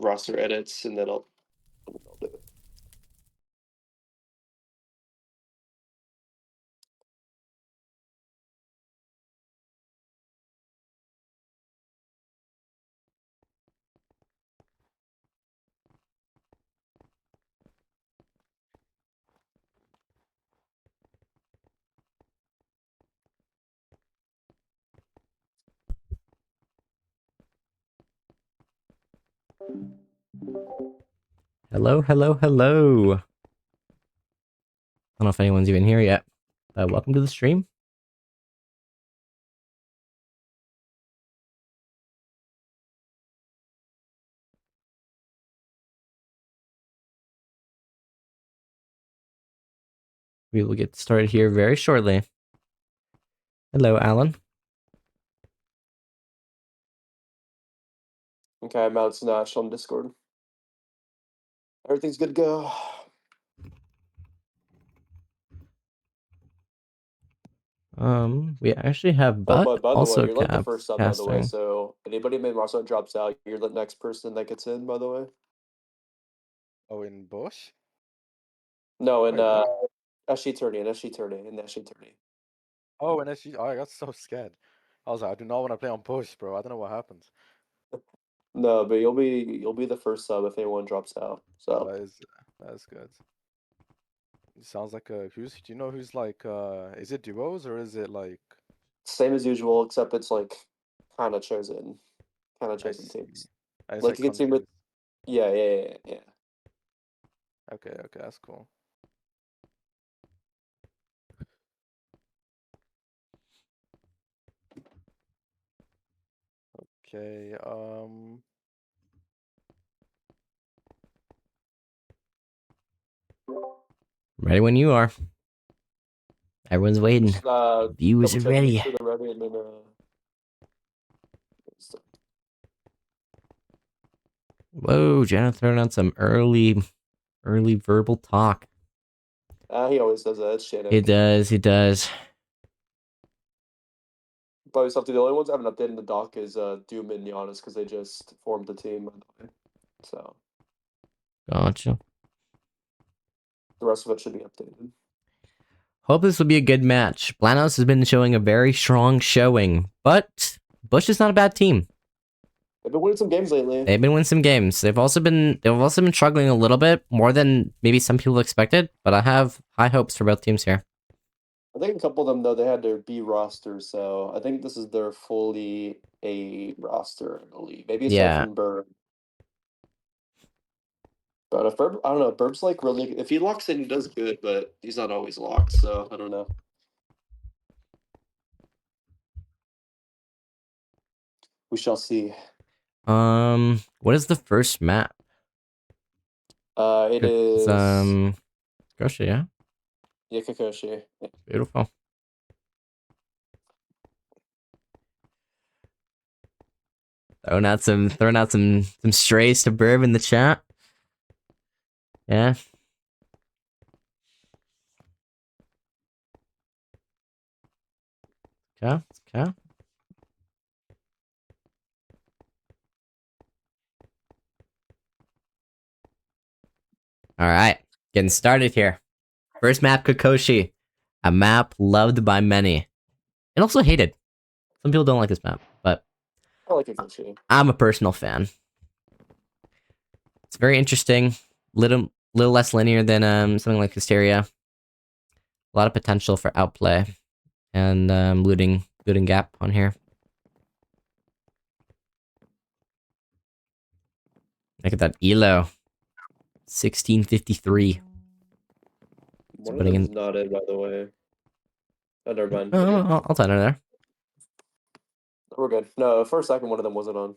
roster edits, and then I'll do it. Hello, hello, hello. I don't know if anyone's even here yet. Welcome to the stream. We will get started here very shortly. Hello, Alan. Okay, I'm out Snatch on Discord. Everything's good to go. We actually have Oh, Buck but by the way, also you're like the first sub, by the way. casting. So anybody main roster drops out, you're the next person that gets in. By the way. Oh, in Bush? No, in Wait, what? SG Tourney, and SG Tourney, and SG Tourney. Oh, and SG. Oh, I got so scared. I was like, I do not want to play on Bush, bro. I don't know what happens. No, but you'll be the first sub if anyone drops out. So That is good. It sounds like a who's. Do you know who's like? Is it duos or is it like? same as usual, except it's like kind of chosen I see. teams. It's Like like you can team with, countries. yeah. Okay, okay, that's cool. Okay, Ready when you are. Everyone's waiting. Just Viewers double are check, make ready. sure they're ready, and then Whoa, Jenna throwing out some early verbal talk. he always does that. It's Shannon. He does. Probably something. The only ones I haven't updated in the doc is Doom and Giannis because they just formed the team, by the way. So Gotcha. the rest of it should be updated. Hope this will be a good match. Blanos has been showing a very strong showing, but Bush is not a bad team. They've been winning some games lately. They've been winning some games. They've also been struggling a little bit more than maybe some people expected, but I have high hopes for both teams here. I think a couple of them though they had their B roster, so I think this is their fully A roster, I believe. Maybe aside Yeah. from Burb. But if Burb, I don't know, Burb's like really if he locks in, he does good, but he's not always locked, so I don't know. We shall see. What is the first map? It It's is Gosha, yeah. yeah, Kakashi. Yeah. Beautiful. Throwing out some strays to Burb in the chat. Yeah. Okay. Okay. All right. Getting started here. First map, Kokoshi. A map loved by many. And also hated. Some people don't like this map, but I like Kakashi. I'm a personal fan. It's very interesting. Little less linear than something like Hysteria. A lot of potential for outplay and looting gap on here. Look at that elo. 1653. One of Putting them's in. not in, by the way. Oh, never mind. Oh, I'll tell her there. We're good. No, for a second, one of them wasn't on.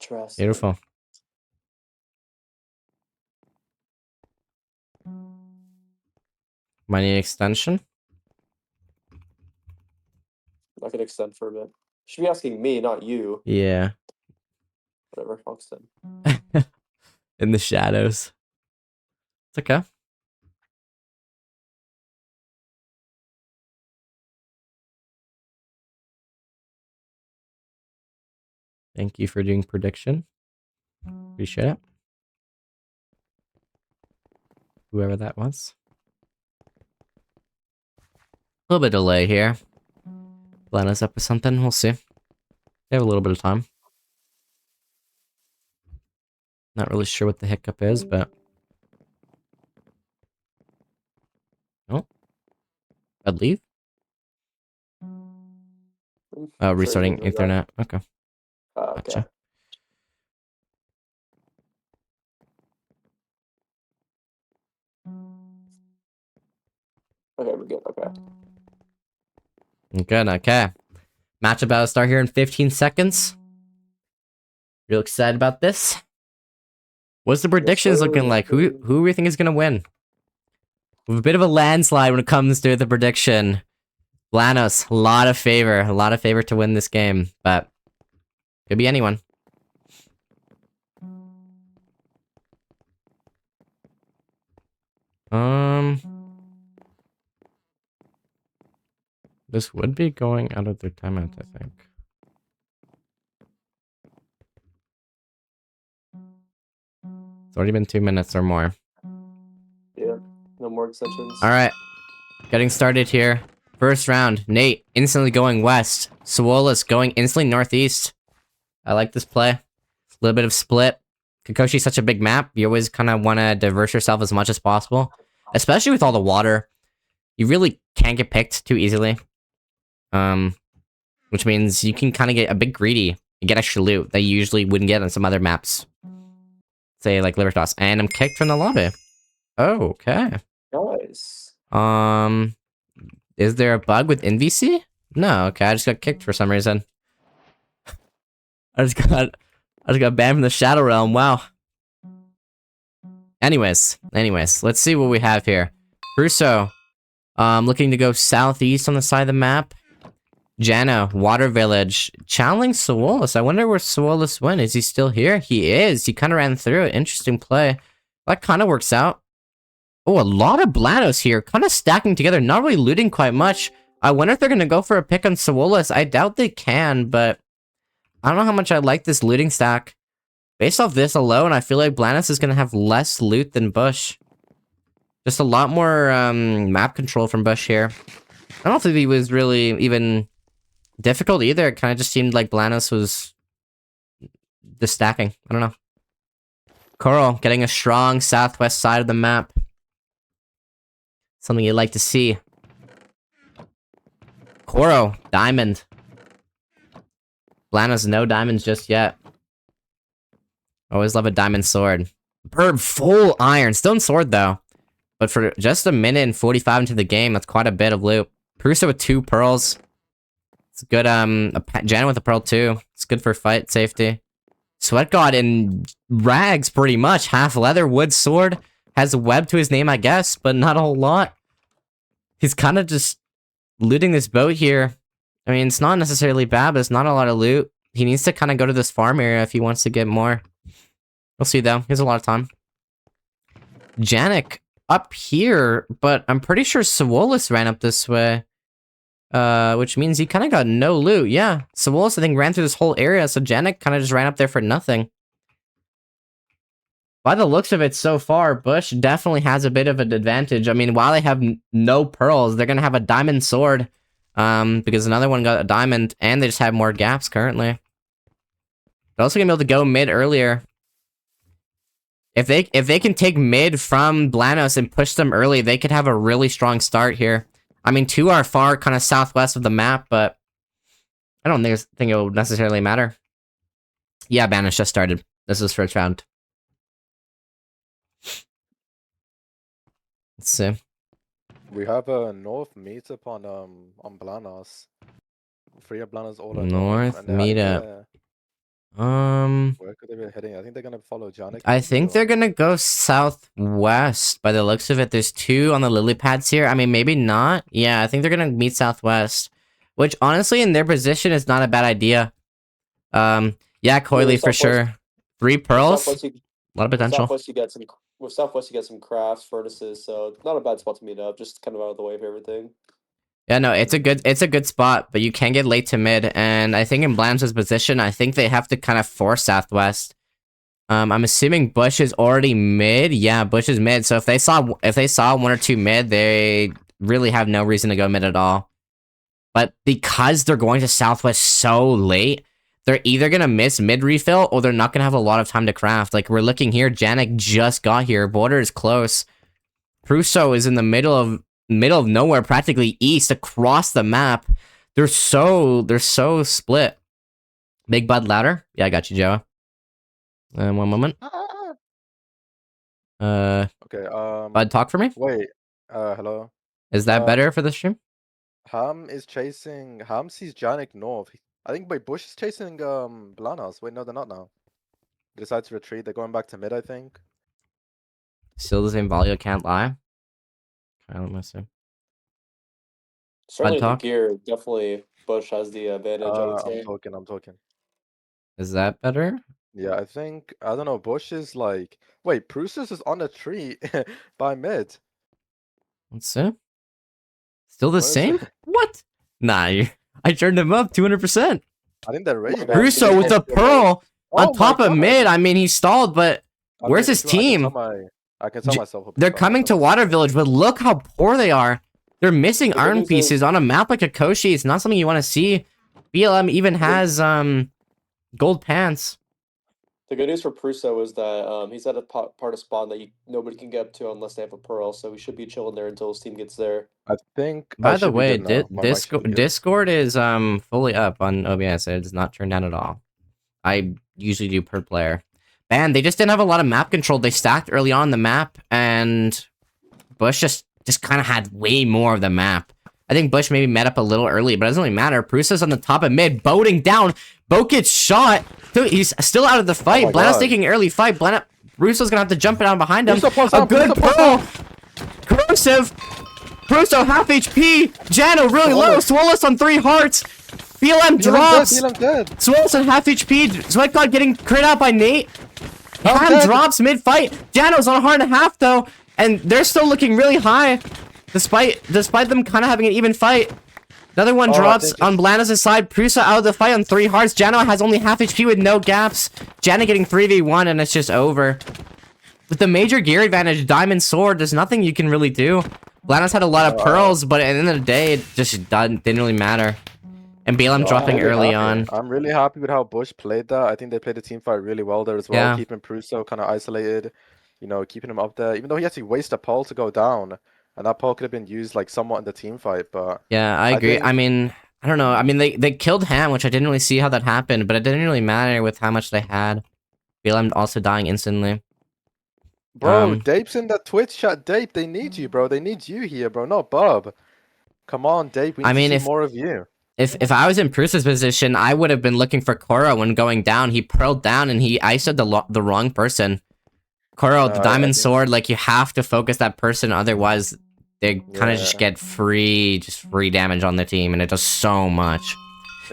Interesting. Beautiful. Might need an extension. I can extend for a bit. Should be asking me, not you. Yeah. Whatever, I'll extend. In the shadows. It's okay. Thank you for doing prediction. Appreciate it. Whoever that was. A little bit of delay here. Line us up with something. We'll see. They have a little bit of time. Not really sure what the hiccup is, but... Oh. I'd leave? Oh, Sure, restarting you can do that. Ethernet. Okay. Okay. Gotcha. Okay, we're good. Okay. Good, okay. Match about to start here in 15 seconds. Real excited about this. What's the predictions looking like? Who do we think is gonna win? With a bit of a landslide when it comes to the prediction. blanos, a lot of favor to win this game, but could be anyone. This would be going out of their timeout, I think. It's already been 2 minutes or more. Yeah, no more extensions. Alright, getting started here. First round, Nate instantly going west. Swolas going instantly northeast. I like this play. A little bit of split. Kokoshi's such a big map, you always kind of want to diverse yourself as much as possible. Especially with all the water. You really can't get picked too easily. Which means you can kind of get a bit greedy and get extra loot that you usually wouldn't get on some other maps. Say, like Libertas. And I'm kicked from the lobby. Oh, okay. Nice. Is there a bug with NVC? No, okay, I just got kicked for some reason. I just got banned from the Shadow Realm, wow. Anyways, let's see what we have here. Crusoe, looking to go southeast on the side of the map. Jana, Water Village, channeling Swolas. I wonder where Swolas went. Is he still here? He is. He kind of ran through it. Interesting play. That kind of works out. Oh, a lot of blanos here. Kind of stacking together. Not really looting quite much. I wonder if they're going to go for a pick on Swolas. I doubt they can, but I don't know how much I like this looting stack. Based off this alone, I feel like blanos is going to have less loot than Bush. Just a lot more map control from Bush here. I don't think he was really even difficult either. It kind of just seemed like blanos was just stacking. I don't know. Coral getting a strong southwest side of the map. Something you'd like to see. Koro, diamond. blanos, no diamonds just yet. Always love a diamond sword. Bird, full iron. Stone sword, though. But for just a minute and 45 into the game, that's quite a bit of loot. Prusa with 2 pearls. It's good, Jan with a pearl, too. It's good for fight safety. Sweat God in rags, pretty much. Half leather, wood sword. Has a web to his name, I guess, but not a whole lot. He's kind of just looting this boat here. I mean, it's not necessarily bad, but it's not a lot of loot. He needs to kind of go to this farm area if he wants to get more. We'll see, though. He has a lot of time. Janik up here, but I'm pretty sure Swolas ran up this way. Which means he kind of got no loot. Yeah, Swolas, I think, ran through this whole area, so Janik kind of just ran up there for nothing. By the looks of it so far, Bush definitely has a bit of an advantage. I mean, while they have no pearls, they're going to have a diamond sword. Because another one got a diamond, and they just have more gaps currently. They're also going to be able to go mid earlier. If they can take mid from blanos and push them early, they could have a really strong start here. I mean, 2 are far kind of southwest of the map, but I don't think it will necessarily matter. Yeah, Banish just started. This is first round. Let's see. We have a north meetup on blanos. 3 of blanos all are North and I think meetup. where could they be heading? I think they're gonna follow Janik. I think they're gonna go southwest. By the looks of it, there's 2 on the lily pads here. I mean, maybe not. Yeah, I think they're gonna meet southwest, which honestly, in their position, is not a bad idea. Yeah, Coily for sure. 3 pearls. A lot of potential. With southwest, you get some crafts, furnaces, so not a bad spot to meet up. Just kind of out of the way of everything. Yeah, no, it's a good spot, but you can get late to mid, and I think in Blam's position, I think they have to kind of force Southwest. I'm assuming Bush is already mid. Yeah, Bush is mid. So if they saw one or two mid, they really have no reason to go mid at all. But because they're going to Southwest so late, they're either gonna miss mid refill or they're not gonna have a lot of time to craft. Like we're looking here, Janik just got here. Border is close. Prusso is in the middle of nowhere, practically east across the map. They're so split. Big Bud louder. Yeah, I got you, Joe. One moment. Okay. Bud, talk for me. Wait. Hello. Is that better for the stream? Ham sees Janik north. I think wait, Bush is chasing blanos. Wait, no, they're not now. They decide to retreat. They're going back to mid, I think. Still the same value. Can't lie. Okay, let me see. Certainly the talk? gear, definitely Bush has the advantage, I would I'm say. talking. Is that better? Yeah, I think I don't know. Bush is like wait, Prusus is on a tree by mid. Let's see. Still the What is same? it? What? Nah, I turned him up 200%. I think they're ready. Yeah, Russo with a pearl on top of mid. I mean, he stalled, but where's his team? I can tell myself. They're coming to Water Village, but look how poor they are. They're missing The good iron news is- pieces on a map like Akoshi. It's not something you want to see. BLM even has gold pants. The good news for Prusso is that he's at a part of spawn that nobody can get up to unless they have a pearl, so he should be chilling there until his team gets there. I think. By the way, Discord. Discord is fully up on OBS. It is not turned down at all. I usually do per player. Man, they just didn't have a lot of map control. They stacked early on the map, and Bush just kind of had way more of the map. I think Bush maybe met up a little early, but it doesn't really matter. Prusa's on the top of mid, boating down. Boat gets shot. He's still out of the fight. Blana's taking an early fight. Russo's gonna have to jump down behind him. A good pearl. Corrosive. Prusso half HP. Jano really low. Swolus on 3 hearts. BLM drops. Swolus on half HP. Sweatgod getting crit out by Nate. Ham drops mid-fight. Jano's on a heart and a half though, and they're still looking really high, despite them kind of having an even fight. Another one drops on Blanos' side. Prusa out of the fight on 3 hearts. Jano has only half HP with no gaps. Jano getting 3v1 and it's just over. With the major gear advantage, Diamond Sword, there's nothing you can really do. Blanos had a lot of pearls, but at the end of the day, it just didn't really matter. And BLM dropping early on. I'm really happy with how Bush played that. I think they played the team fight really well there as well, keeping Prusso kind of isolated, you know, keeping him up there, even though he had to waste a pole to go down. And that pole could have been used like somewhat in the team fight, but yeah, I agree. I mean, I don't know. I mean, they killed Ham, which I didn't really see how that happened, but it didn't really matter with how much they had. BLM also dying instantly. Bro, Dape's in the Twitch chat. Dape, they need you, bro. They need you here, bro, not Bob. Come on, Dape. We need to see more of you. If I was in Prusa's position, I would have been looking for Koro when going down. He pearled down and he ISO'd the wrong person. Koro, the Diamond Sword, like you have to focus that person, otherwise they kind of just get free damage on the team, and it does so much.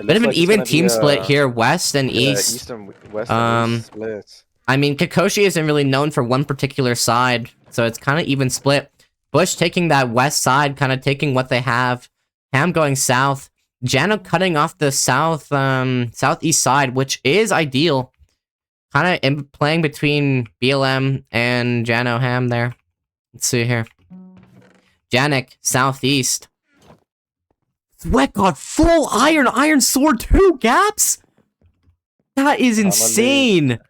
Bit of an even team split here, West and East. East and West and East split. I mean, Kikoshi isn't really known for one particular side, so it's kind of even split. Bush taking that west side, kind of taking what they have. Ham going south. Jano cutting off the southeast side, which is ideal. Kind of playing between BLM and Jano Ham there. Let's see here. Janik, southeast. Sweat got full iron sword, 2 gaps? That is insane.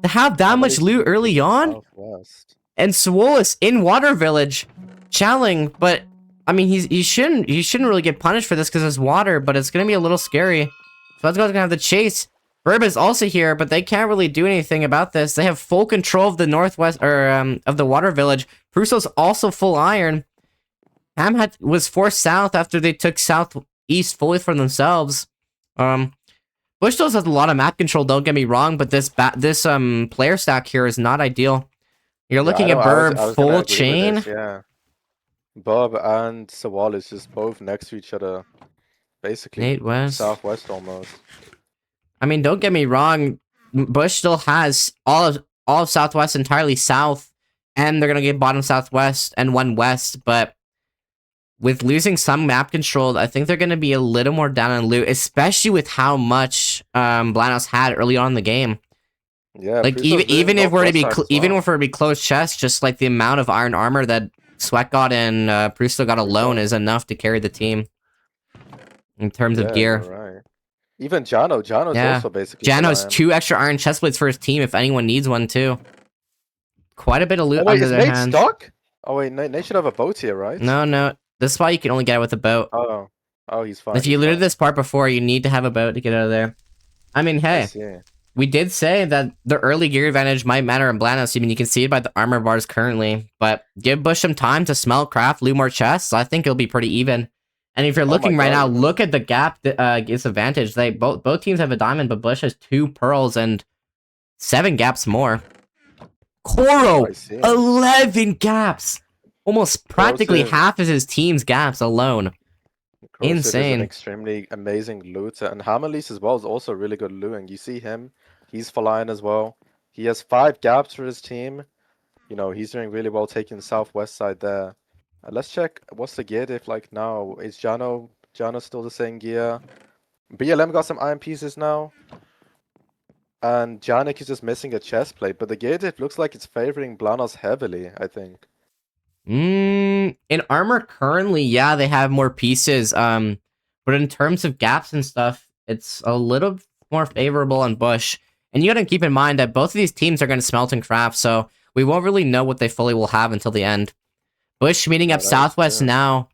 To have that much loot early on? Southwest. And Swolus in Water Village, challing, but I mean he shouldn't really get punished for this because it's water, but it's gonna be a little scary. So that's gonna have the chase. Verb is also here, but they can't really do anything about this. They have full control of the northwest or of the Water Village. Pruso's also full iron. Ham was forced south after they took southeast fully for themselves. Bush still has a lot of map control, don't get me wrong, but this player stack here is not ideal. You're looking at Burb full chain. Yeah. Bob and Sawal is just both next to each other. Basically. Nate West. Southwest almost. I mean, don't get me wrong. Bush still has all of Southwest entirely south, and they're gonna get bottom Southwest and 1 west, but with losing some map control, I think they're going to be a little more down on loot, especially with how much blanos had early on in the game. Yeah, like even if we're to be even if we're to be close chest, just like the amount of iron armor that Sweat got and Prusto got alone is enough to carry the team in terms of gear. Right. Even Jano's also basically. Jano's 2 extra iron chestplates for his team if anyone needs one too. Quite a bit of loot wait, under their hands. Nate stuck? Oh wait, Nate should have a boat here, right? No. This is why you can only get out with a boat. Oh, he's fine. If you looted this part before, you need to have a boat to get out of there. I mean, hey, we did say that the early gear advantage might matter in blanos. I mean, you can see it by the armor bars currently, but give Bush some time to smelt, craft, loot more chests. I think it'll be pretty even. And if you're looking right now, look at the gap disadvantage. Both teams have a diamond, but Bush has 2 pearls and 7 gaps more. Koro, 11 gaps, almost practically half of his team's gaps alone. Insane. Is an extremely amazing looter, and Hammerlease as well is also really good looting. You see him, he's flying as well. He has 5 gaps for his team. You know, he's doing really well taking the southwest side there. Let's check what's the gear diff like now. Is Jano still the same gear? BLM got some iron pieces now. And Janik is just missing a chest plate, but the gear diff looks like it's favoring blanos heavily, I think. In armor currently, yeah, they have more pieces. But in terms of gaps and stuff, it's a little more favorable on Bush. And you gotta keep in mind that both of these teams are gonna smelt and craft, so we won't really know what they fully will have until the end. Bush meeting up southwest now,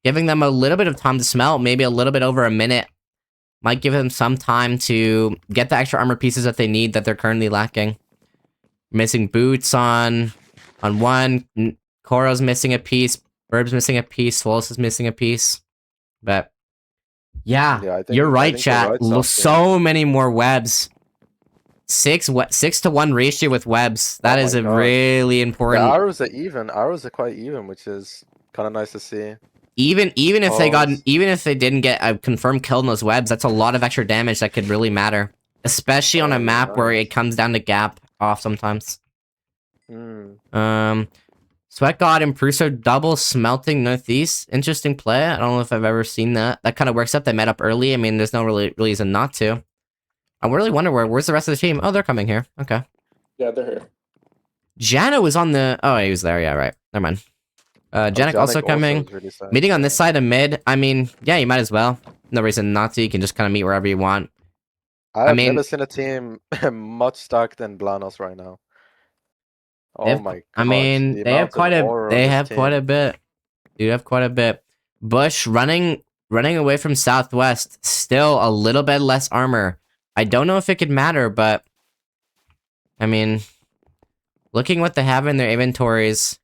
giving them a little bit of time to smelt, maybe a little bit over a minute. Might give them some time to get the extra armor pieces that they need that they're currently lacking. Missing boots on one, Koro's missing a piece, Burb's missing a piece, Swolus is missing a piece. But yeah, you're right, chat. So many more webs. 6 to 1 ratio with webs. That is a really important. The arrows are even. Arrows are quite even, which is kind of nice to see. Even if they didn't get a confirmed kill in those webs, that's a lot of extra damage that could really matter, especially on a map where it comes down to gap off sometimes. Sweat God and Pruso double smelting northeast. Interesting play. I don't know if I've ever seen that. That kind of works up. They met up early. I mean, there's no really reason not to. I really wonder where's the rest of the team. Oh, they're coming here. Okay. Yeah, they're here. Jano was on the. Oh, he was there. Yeah, right. Never mind. Janik also coming. Really meeting on this side of mid. I mean, yeah, you might as well. No reason not to. You can just kind of meet wherever you want. I've never seen a team much stuck than blanos right now. Oh my god. I mean, they have quite a bit. Dude, have quite a bit. Bush running away from southwest. Still a little bit less armor. I don't know if it could matter, but I mean, looking what they have in their inventories,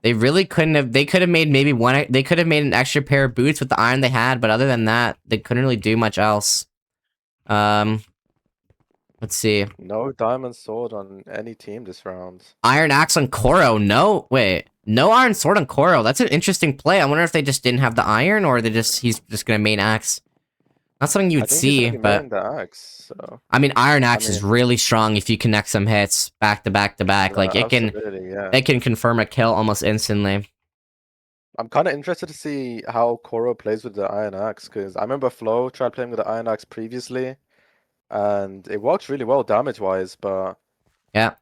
they really couldn't have. They could have made maybe one. They could have made an extra pair of boots with the iron they had, but other than that, they couldn't really do much else. Let's see. No diamond sword on any team this round. Iron axe on Koro. No, wait. No iron sword on Koro. That's an interesting play. I wonder if they just didn't have the iron, or he's just gonna main axe. Not something you would see, but the axe, so. I mean, iron axe is really strong if you connect some hits back to back to back. Like it can confirm a kill almost instantly. I'm kind of interested to see how Koro plays with the iron axe, because I remember Flo tried playing with the iron axe previously, and it works really well damage wise. But yeah,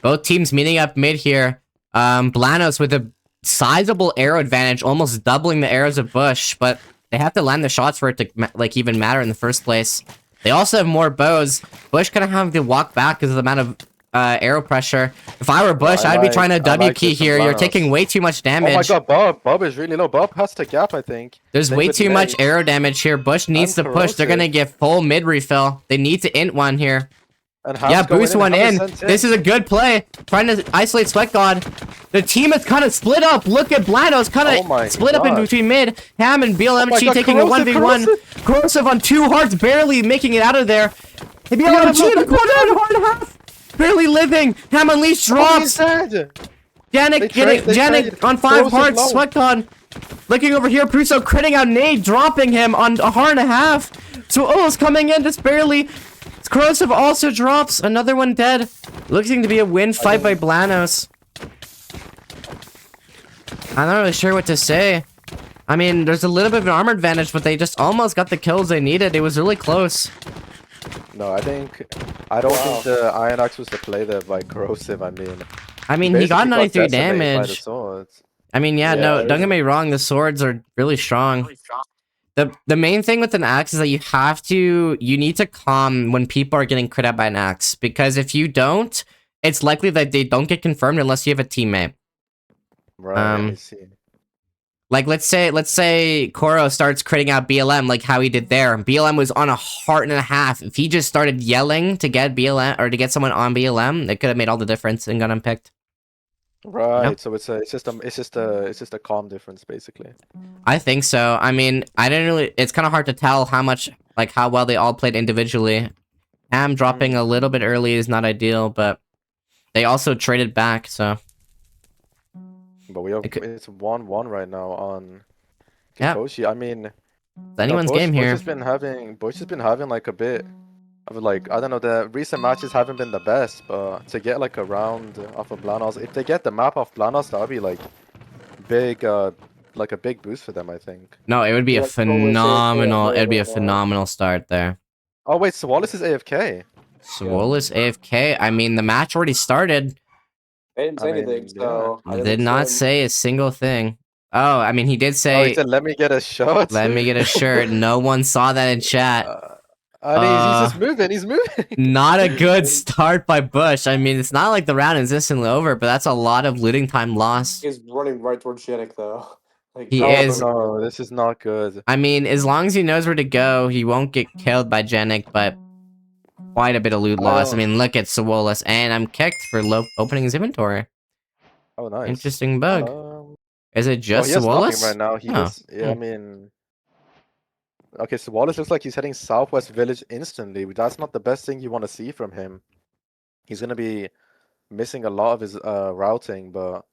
both teams meeting up mid here. Blanos with a sizable arrow advantage, almost doubling the arrows of Bush, but they have to land the shots for it to like even matter in the first place. They also have more bows. Bush kind of have to walk back because of the amount of arrow pressure. If I were Bush, I'd be trying to W key here. You're taking way too much damage. Oh my god, Bob is really low. Bob has to gap, I think. There's way too much arrow damage here. Bush needs to push. They're gonna get full mid refill. They need to int one here. Yeah, boost one in. This is a good play. Trying to isolate Sweat God. The team is kind of split up. Look at Blanos kind of split up in between mid. Ham and BLMG taking a 1v1. Corrosive on 2 hearts, barely making it out of there. BLMG in the corner on hard half. Barely living. Ham Unleashed drops. Janik on 5 hearts. Sweat God looking over here. Pruso critting out Nade, dropping him on a heart and a half. So O's coming in just barely. Corrosive also drops. Another one dead. Looking to be a win fight by Blanos. I'm not really sure what to say. I mean, there's a little bit of an armor advantage, but they just almost got the kills they needed. It was really close. No, I don't think the Iron Axe was the play there by Corrosive. I mean, he got 93 decimated by the damage. swords. I mean, yeah, no, don't get me wrong. The swords are really strong. The main thing with an axe is that you need to calm when people are getting crit out by an axe, because if you don't, it's likely that they don't get confirmed unless you have a teammate. Right, I see. Like, let's say Koro starts critting out BLM like how he did there. BLM was on a heart and a half. If he just started yelling to get BLM or to get someone on BLM, it could have made all the difference and got him picked. Right, Yep. so it's just a calm difference basically. I think so. I mean, I didn't really. It's kind of hard to tell how well they all played individually. Ham dropping a little bit early is not ideal, but they also traded back, so. But it's 1-1 right now on Kikoshi. I mean, it's anyone's game here. Bush has been having like a bit of like, I don't know, the recent matches haven't been the best, but to get like a round off of blanos, if they get the map off blanos, that would be like big, like a big boost for them, I think. No, it would be a phenomenal. It'd be a phenomenal start there. Oh wait, so Wallace is AFK. Wallace AFK. I mean, the match already started. I didn't say anything, so I did not say a single thing. Oh, I mean, he did say. Oh, he said, "Let me get a shot." Let me get a shirt. No one saw that in chat. He's just moving. He's moving. Not a good start by Bush. I mean, it's not like the round is instantly over, but that's a lot of looting time lost. He's running right towards Janik, though. Like, he is. No, this is not good. I mean, as long as he knows where to go, he won't get killed by Janik, but quite a bit of loot loss. I mean, look at Sawolus, and I'm kicked for opening his inventory. Oh, nice. Interesting bug. Is it just Sawolus? Right now, I mean, okay, so Wallace looks like he's heading southwest village instantly. That's not the best thing you want to see from him. He's gonna be missing a lot of his routing, but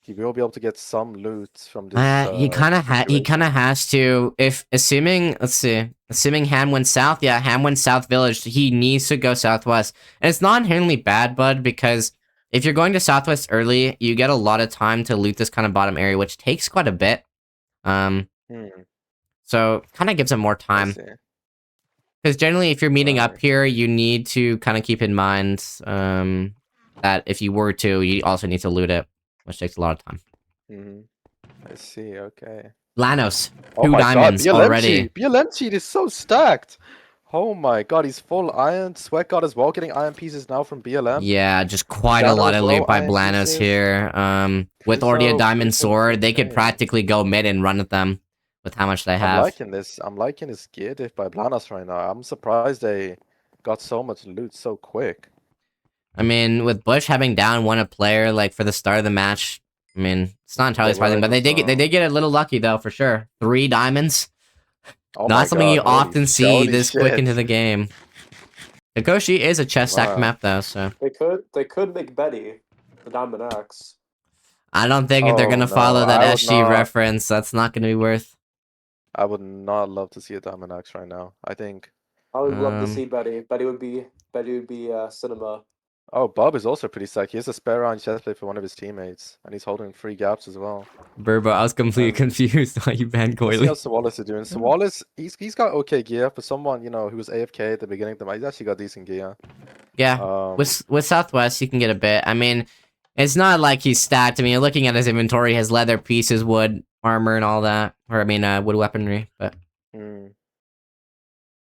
he will be able to get some loot from this. He kind of has to. If assuming Ham went south, yeah, Ham went south village. He needs to go southwest, and it's not inherently bad, bud, because if you're going to southwest early, you get a lot of time to loot this kind of bottom area, which takes quite a bit. So kind of gives him more time. Because generally, if you're meeting up here, you need to kind of keep in mind that if you were to, you also need to loot it, which takes a lot of time. I see, okay. Blanos, 2 diamonds already. BLM cheat is so stacked. Oh my god, he's full iron. Sweat God as well, getting iron pieces now from BLM. Yeah, just quite a lot of loot by Blanos here. With already a diamond sword, they could practically go mid and run at them with how much they have. I'm liking this gear diff by Blanos right now. I'm surprised they got so much loot so quick. I mean, with Bush having down one a player like for the start of the match, I mean, it's not entirely surprising, but they did get a little lucky though, for sure. 3 diamonds. Not something you often see this quick into the game. Kikoshi is a chest stack map though, so they could make Betty the Diamond Axe. I don't think if they're gonna follow that SG reference, that's not gonna be worth. I would not love to see a Diamond Axe right now. I think I would love to see Betty. Betty would be cinema. Oh, Bob is also pretty sick. He has a spare round chestplate for one of his teammates, and he's holding 3 gaps as well. Burbo, I was completely confused why you banned Coily. Let's see how Sawolus is doing. Sawolus, he's got okay gear for someone, you know, who was AFK at the beginning of the match. He's actually got decent gear. Yeah, with Southwest, you can get a bit. I mean, it's not like he's stacked. I mean, you're looking at his inventory, his leather pieces, wood, armor, and all that. Or, I mean, wood weaponry, but...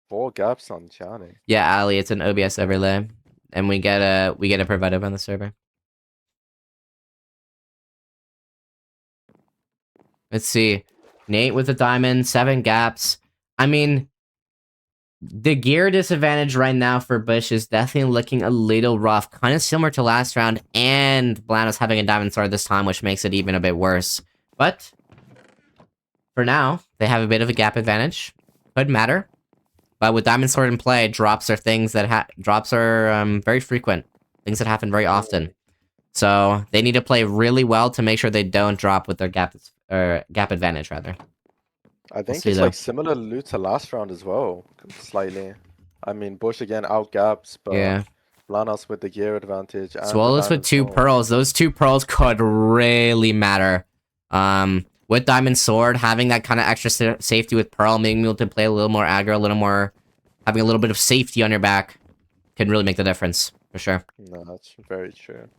4 gaps on Johnny. Yeah, Ali, it's an OBS overlay. And we get a provider on the server. Let's see. Nate with a diamond, 7 gaps. I mean, the gear disadvantage right now for Bush is definitely looking a little rough. Kind of similar to last round, and Blanos having a diamond sword this time, which makes it even a bit worse. But for now, they have a bit of a gap advantage. Could matter. But with Diamond Sword in play, drops are things that very frequent. Things that happen very often. So they need to play really well to make sure they don't drop with their gap advantage, rather. I think it's like similar loot to last round as well, slightly. I mean, Bush again out gaps, but yeah. Blanos with the gear advantage. Sawolus with 2 pearls. Those 2 pearls could really matter. With Diamond Sword, having that kind of extra safety with Pearl, being able to play a little more aggro, a little more, having a little bit of safety on your back, can really make the difference, for sure. No, that's very true.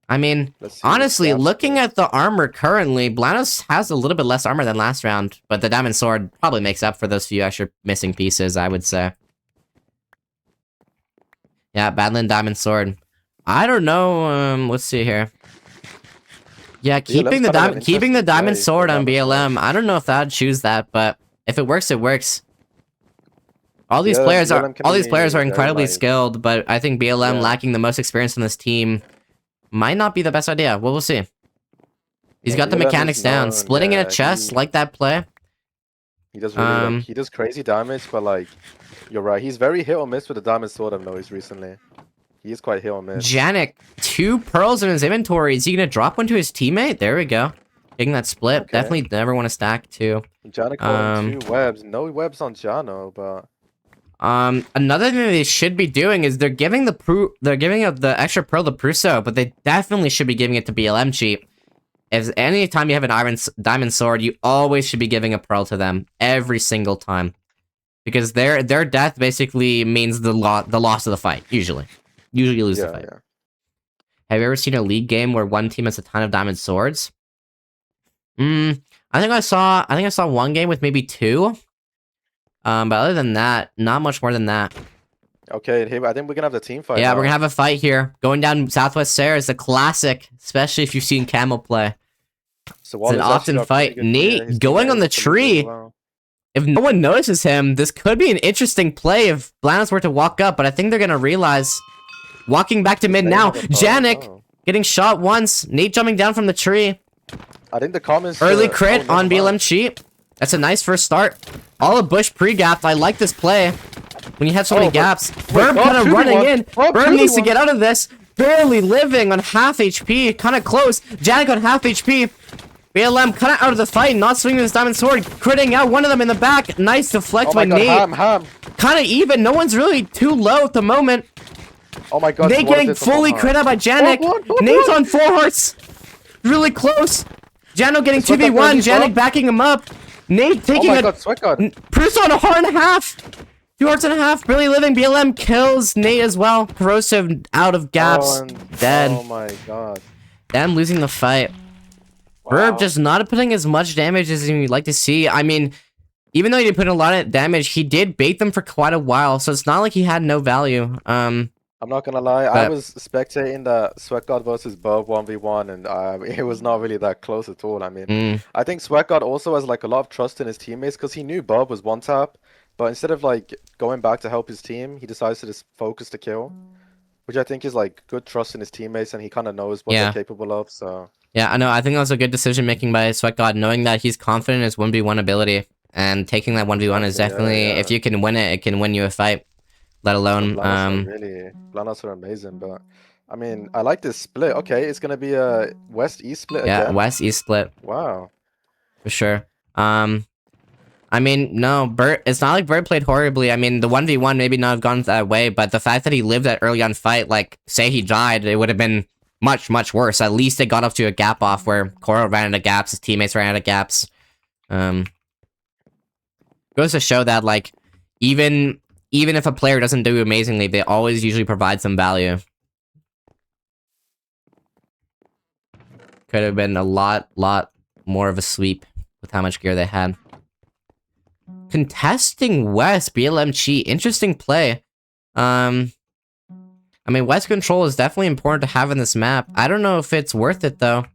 I mean, honestly, looking at the armor currently, blanos has a little bit less armor than last round, but the Diamond Sword probably makes up for those few extra missing pieces, I would say. Yeah, Badland Diamond Sword. I don't know, let's see here. Yeah, keeping the Diamond Sword on BLM, I don't know if I'd choose that, but if it works, it works. All these players are incredibly skilled, but I think BLM lacking the most experience on this team might not be the best idea. Well, we'll see. He's got the mechanics down. Splitting in a chest, like that play. He does really he does crazy damage, but like you're right, he's very hit or miss with the Diamond Sword I've noticed recently. He is quite hit or miss. Janik, 2 pearls in his inventory. Is he gonna drop one to his teammate? There we go. Getting that split. Okay. Definitely never want to stack 2. Janik holding 2 webs. No webs on Jano, but another thing they should be doing is they're giving the extra pearl to Prusso, but they definitely should be giving it to BLM cheap. If any time you have an diamond sword, you always should be giving a pearl to them every single time, because their death basically means the loss of the fight. Usually you lose the fight. Yeah. Have you ever seen a league game where one team has a ton of diamond swords? I think I saw one game with maybe 2. But other than that, not much more than that. Okay, I think we're gonna have the team fight. Yeah, now. We're gonna have a fight here. Going down Southwest Sarah is a classic, especially if you've seen Camel play. So it's an often fight. Nate going on the tree. Well. If no one notices him, this could be an interesting play if blanos were to walk up, but I think they're gonna realize. Walking back to mid now. Janik getting shot once. Nate jumping down from the tree. I think the comments... Early crit on BLM cheap. That's a nice first start. All a bush pre-gapped. I like this play. When you have so many gaps. Burb kind of running in. Burb needs to get out of this. Barely living on half HP. Kind of close. Janik on half HP. BLM kind of out of the fight. Not swinging his diamond sword. Critting out one of them in the back. Nice deflect by Nate. Kind of even. No one's really too low at the moment. Oh my god. Nate getting fully crit out by Janik. Nate's on 4 hearts. Really close. Jano getting 2v1. Janik backing him up. Nate taking Bruce on a heart and a half. 2 hearts and a half. Barely living. BLM kills Nate as well. Corrosive out of gaps. Dead. Oh my god. Them losing the fight. Wow. Burb just not putting as much damage as you'd like to see. I mean, even though he did put in a lot of damage, he did bait them for quite a while. So it's not like he had no value. I'm not gonna lie, I was spectating the Sweat God versus Burb 1v1, and it was not really that close at all. I mean, I think Sweat God also has like a lot of trust in his teammates because he knew Burb was 1-tap, but instead of like going back to help his team, he decides to just focus to kill, which I think is like good trust in his teammates, and he kind of knows what they're capable of. So yeah, I know. I think that was a good decision making by Sweat God, knowing that he's confident in his 1v1 ability, and taking that 1v1 is definitely if you can win it, it can win you a fight. Let alone blanos are amazing, but I mean I like this split. Okay, it's gonna be a west-east split again. Yeah, west-east split. Wow. For sure. I mean, no, Bert, it's not like Bert played horribly. I mean, the 1v1 maybe not have gone that way, but the fact that he lived that early on fight, like, say he died, it would have been much, much worse. At least it got up to a gap off where Koro ran out of gaps, his teammates ran out of gaps. Goes to show that, like, even if a player doesn't do amazingly, they always usually provide some value. Could have been a lot more of a sweep with how much gear they had. Contesting West, BLM Chi, interesting play. I mean, West control is definitely important to have in this map. I don't know if it's worth it, though.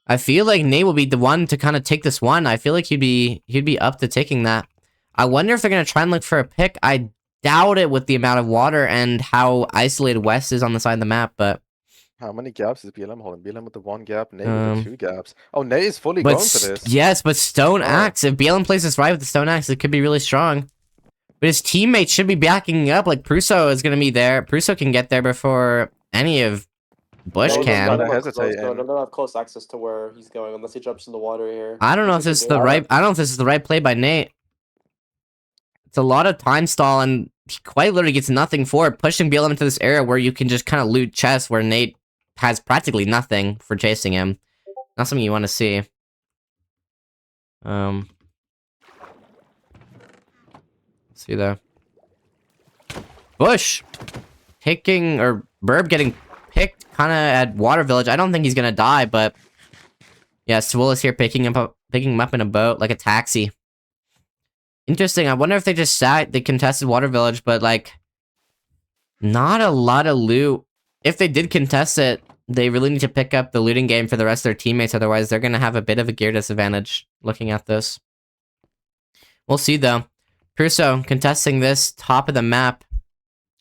I feel like Nate will be the one to kind of take this one. I feel like he'd be up to taking that. I wonder if they're going to try and look for a pick. I doubt it with the amount of water and how isolated West is on the side of the map, but... How many gaps is BLM holding? BLM with the 1 gap, Nate with the 2 gaps. Oh, Nate is fully going for this. Yes, but Stone Axe. If BLM plays this right with the Stone Axe, it could be really strong. But his teammates should be backing up. Like, Prusso is going to be there. Prusso can get there before any of Bush can. I don't have close access to where he's going unless he jumps in the water here. I don't know if this is the right... I don't know if this is the right play by Nate. It's a lot of time stall, and he quite literally gets nothing for it, pushing BLM into this area where you can just kind of loot chests where Nate has practically nothing for chasing him. Not something you want to see. See there. Bush taking, or Burb getting picked kind of at Water Village. I don't think he's gonna die, but yeah, Swoll here picking him up in a boat like a taxi. Interesting. I wonder if they just they contested Water Village, but like not a lot of loot. If they did contest it, they really need to pick up the looting game for the rest of their teammates, otherwise they're gonna have a bit of a gear disadvantage looking at this. We'll see though. Prusso contesting this top of the map.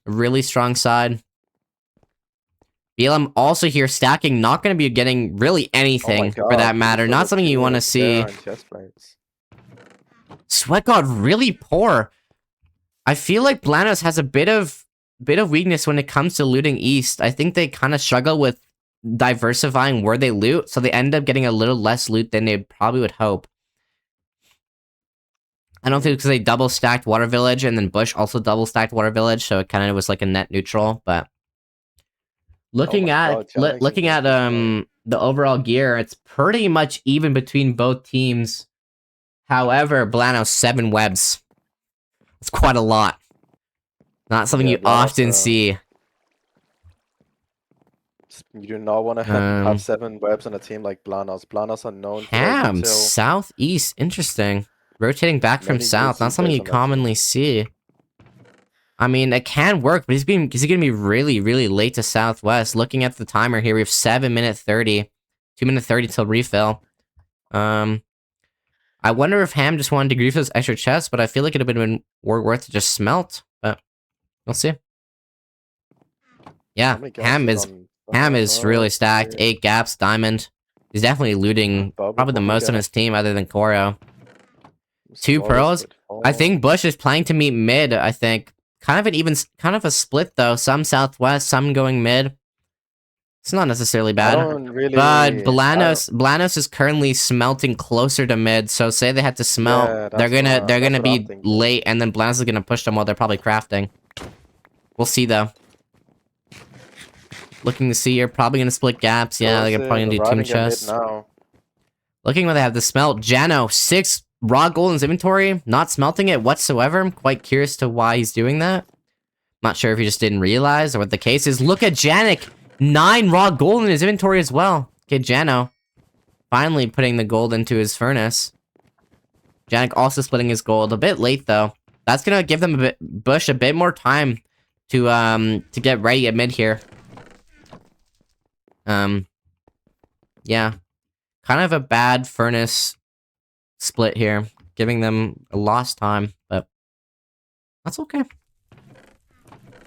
Really strong side. BLM also here stacking, not going to be getting really anything for that matter. Not something you want to see. Sweat God really poor. I feel like blanos has a bit of weakness when it comes to looting east. I think they kind of struggle with diversifying where they loot, so they end up getting a little less loot than they probably would hope. I don't think it's because they double stacked Water Village and then Bush also double stacked Water Village, so it kind of was like a net neutral. But looking at the overall gear, it's pretty much even between both teams. However, blanos 7 webs. It's quite a lot. Not something you often see. You do not want to have 7 webs on a team like blanos. Blanos are known Ham for southeast, interesting. Rotating back from south, not something you commonly see. I mean, it can work, but is he gonna be really, really late to southwest? Looking at the timer here, we have 7:30, 2:30 till refill. I wonder if Ham just wanted to grief those extra chests, but I feel like it would have been worth to just smelt. But we'll see. Yeah, Ham is really stacked. 8 gaps, diamond. He's definitely looting probably the most on his team, other than Koro. 2 pearls. I think Bush is planning to meet mid. I think kind of a split though. Some southwest, some going mid. It's not necessarily bad. But blanos is currently smelting closer to mid. So say they had to smelt, they're gonna be late, and then blanos is gonna push them while they're probably crafting. We'll see though. Looking to see, you're probably gonna split gaps. Yeah, they're probably gonna do team chests. Looking where they have the smelt. Jano 6 raw gold in his inventory, not smelting it whatsoever. I'm quite curious to why he's doing that. Not sure if he just didn't realize or what the case is. Look at Janik, 9 raw gold in his inventory as well. Okay, Jano finally putting the gold into his furnace. Janik also splitting his gold a bit late though. That's gonna give them Bush a bit more time to get ready at mid here. Yeah, kind of a bad furnace split here, giving them a lost time, but that's okay.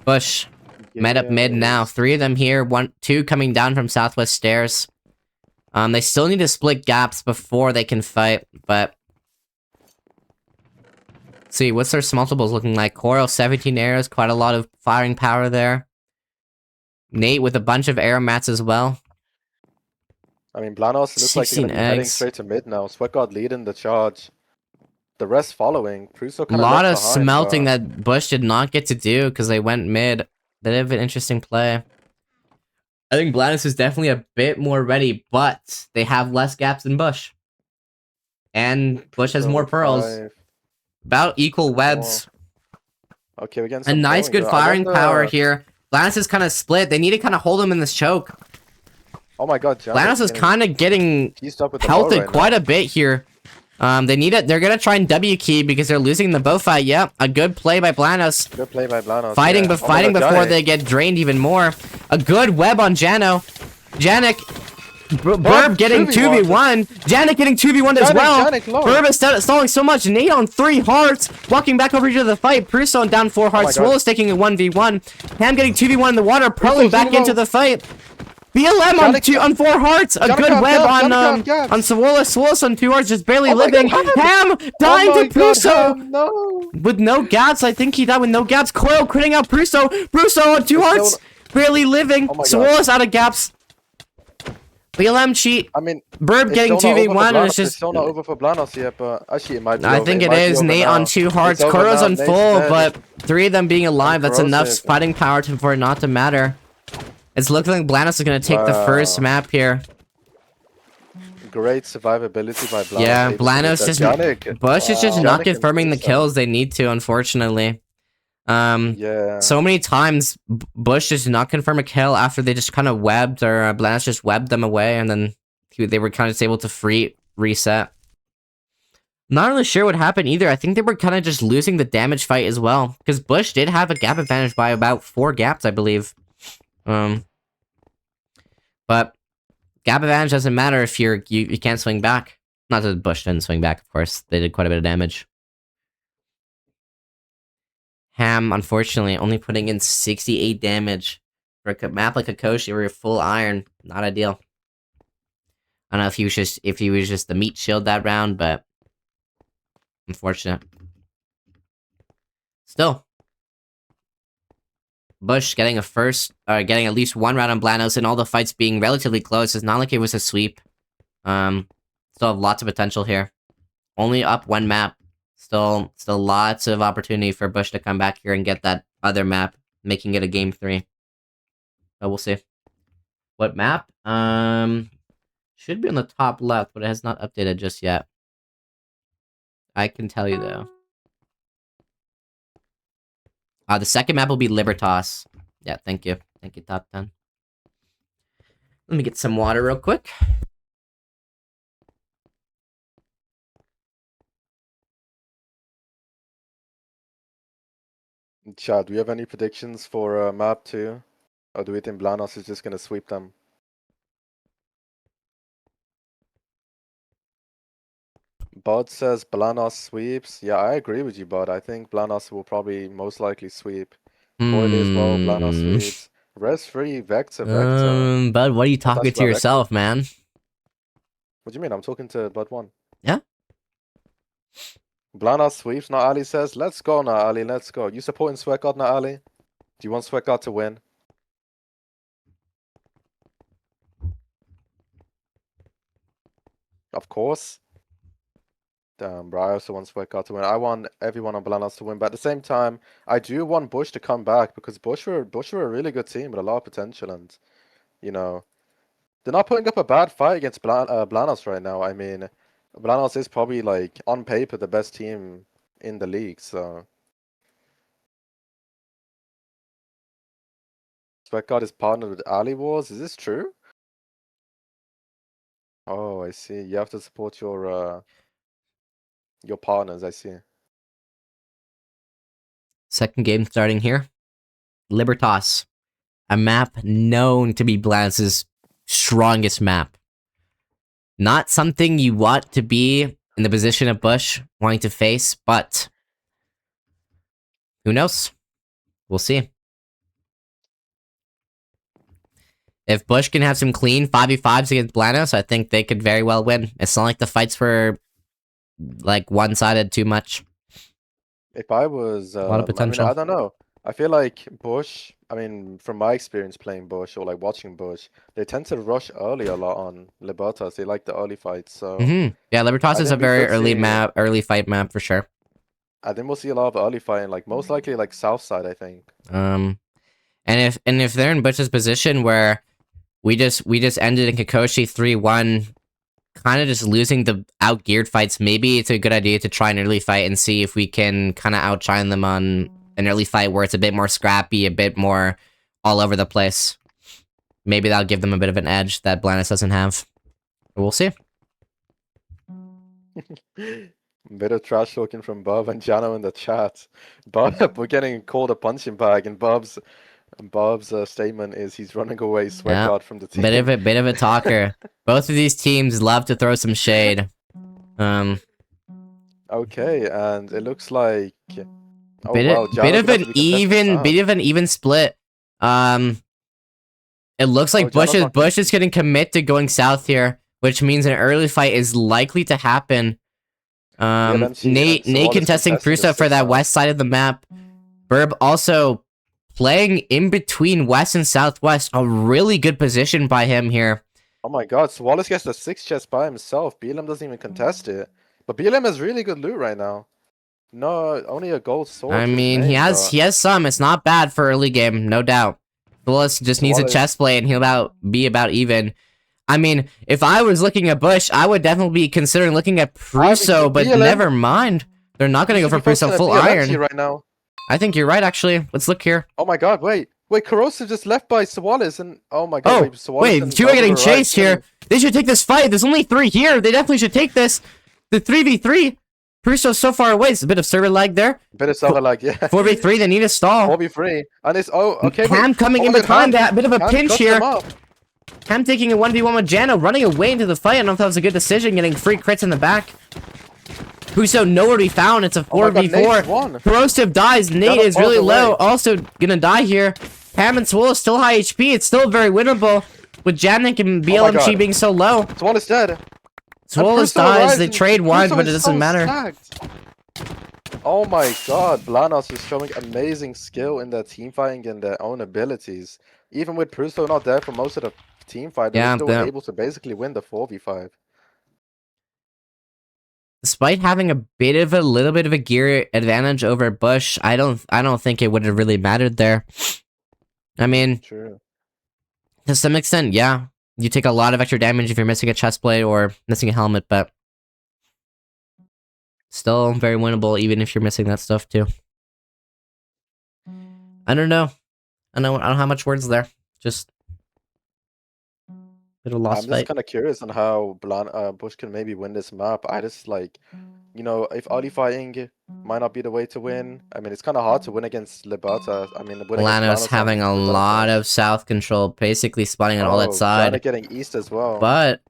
Bush met up mid now. 3 of them here, 2 coming down from southwest stairs. They still need to split gaps before they can fight, but let's see, what's their smeltables looking like? Coral 17 arrows, quite a lot of firing power there. Nate with a bunch of arrow mats as well. I mean, blanos looks like they're heading straight to mid now. Sweat God leading the charge. The rest following. Prusso kind of lot of behind, smelting that Bush did not get to do because they went mid. They have an interesting play. I think blanos is definitely a bit more ready, but they have less gaps than Bush. And Bush has more pearls. 5. About equal webs. Okay, we're getting a nice good firing power here. blanos is kind of split. They need to kind of hold him in this choke. Oh my god, blanos is kind of getting pelted quite a bit here. They need it. They're gonna try and W key because they're losing the bow fight. Yep, a good play by blanos. Good play by blanos. Fighting before they get drained even more. A good web on Jano. Janik. Burb getting 2v1. Janik getting 2v1 as well. Burb is stalling so much. Nate on 3 hearts. Walking back over to the fight. Prusso on down 4 hearts. Swoll is taking a 1v1. Ham getting 2v1 in the water. Purling back into the fight. BLM on 4 hearts. A good web on Swollus. Swollus on 2 hearts, just barely living. Ham dying to Prusso. With no gaps. I think he died with no gaps. Coil critting out Prusso. Prusso on 2 hearts. Barely living. Swollus out of gaps. BLM cheat. I mean, Burb getting 2v1 and it's just still not over for blanos yet, but actually it might be. I think it is. Nate on 2 hearts. Koro's on full, but 3 of them being alive, that's enough fighting power for it not to matter. It's looking like blanos is gonna take the first Wow. map here. Great survivability by blanos. Yeah, Able to get blanos that. just Yannick. Bush is just not Yannick and confirming the Prusa. kills they need to, unfortunately. Yeah. So many times Bush just not confirm a kill after they just kind of webbed, or blanos just webbed them away, and then they were kind of able to reset. Not really sure what happened either. I think they were kind of just losing the damage fight as well, because Bush did have a gap advantage by about 4 gaps, I believe. But gap advantage doesn't matter if you can't swing back. Not that Bush didn't swing back, of course. They did quite a bit of damage. Ham, unfortunately, only putting in 68 damage for a map like Kokoshi where you're full iron. Not ideal. I don't know if he was just the meat shield that round, but unfortunate. Still, Bush getting getting at least 1 round on blanos, and all the fights being relatively close. It's not like it was a sweep. Still have lots of potential here. Only up 1 map. Still lots of opportunity for Bush to come back here and get that other map, making it a game 3. But we'll see. What map? Should be on the top left, but it has not updated just yet. I can tell you though. The second map will be Libertas. Yeah, thank you. Thank you, top 10. Let me get some water real quick. Chad, do you have any predictions for map 2? Or do we think blanos is just gonna sweep them? Bud says blanos sweeps. Yeah, I agree with you, Bud. I think blanos will probably most likely sweep. Boily as well, blanos sweeps. Res free, Vector. Bud, what are you talking to yourself, man? What do you mean? I'm talking to Bud 1. Yeah? blanos sweeps, now Ali says. Let's go now, Ali, let's go. You supporting Sweatguard now, Ali? Do you want Sweatguard to win? Of course. Damn, bro, I also want Sweatguard to win. I want everyone on blanos to win, but at the same time, I do want Bush to come back, because Bush were a really good team with a lot of potential, and, you know, they're not putting up a bad fight against blanos right now. I mean, blanos is probably, like, on paper, the best team in the league, so... Sweatguard is partnered with Ali Wars. Is this true? Oh, I see. You have to support your partners, I see. Second game starting here. Libertas. A map known to be blanos' strongest map. Not something you want to be in the position of Bush wanting to face, but who knows? We'll see. If Bush can have some clean 5v5s against blanos, I think they could very well win. It's not like the fights were like one-sided too much. If I was, A lot of potential. I mean, I don't know. I feel like Bush, I mean, from my experience playing Bush or like watching Bush, they tend to rush early a lot on Libertas. They like the early fights, so... Yeah, Libertas is a very early fight map for sure. I think we'll see a lot of early fighting, like most likely like south side, I think. And if they're in Bush's position where we just ended in Kokoshi 3-1, kind of just losing the outgeared fights, maybe it's a good idea to try an early fight and see if we can kind of outshine them on an early fight where it's a bit more scrappy, a bit more all over the place. Maybe that'll give them a bit of an edge that blanos doesn't have. But we'll see. Bit of trash talking from Bob and Jano in the chat. Bob, we're getting called a punching bag, and Bob's statement is he's running away Sweatguard from the team. Bit of a talker. Both of these teams love to throw some shade. Okay, and it looks like bit of an even split. It looks like Bush is getting commit to going south here, which means an early fight is likely to happen. Nate contesting Prusa for that west side of the map. Burb also playing in between west and southwest. A really good position by him here. Oh my god, so Wallace gets the 6 chest by himself. BLM doesn't even contest it. But BLM has really good loot right now. No, only a gold sword. I mean, he has some. It's not bad for early game, no doubt. Willis just needs a Suarez. chest play and he'll be about even. I mean, if I was looking at Bush, I would definitely be considering looking at Prusso, but never mind. They're not going to go for Prusso full iron. Right now. I think you're right, actually. Let's look here. Oh my god, wait. Wait, Corrosive just left by Suarez and... Oh my god, wait, two are getting chased here. They should take this fight. There's only 3 here. They definitely should take this. The 3v3. Prusso's so far away. It's a bit of server lag there. A bit of server lag, yeah. 4v3, they need a stall. 4v3. And it's... Oh, okay. Ham coming in behind that. Bit of a pinch here. Ham taking a 1v1 with Jano, running away into the fight. I don't know if that was a good decision, getting free crits in the back. Prusso nowhere to be found. It's a 4v4. Corrosive dies. Nate is really low. Also gonna die here. Ham and Swole is still high HP. It's still very winnable with Janik and BLMG being so low. Swole is dead. Swole dies. They trade ones, but it doesn't matter. Oh my god, blanos is showing amazing skill in their team fighting and their own abilities. Even with Prusso not there for most of the team fight, they're still able to basically win the 4v5. Despite having a little bit of a gear advantage over Bush, I don't think it would have really mattered there. I mean, true. To some extent, yeah. You take a lot of extra damage if you're missing a chest plate or missing a helmet, but still very winnable even if you're missing that stuff too. I don't know. I don't have much words there. Just bit of a lost I'm just kind of curious on how Bush can maybe win this map. I just like, you know, if early fighting might not be the way to win. I mean, it's kind of hard to win against Liberta. I mean, blanos having a lot of south control, basically spawning on all that side. Jano getting east as well. But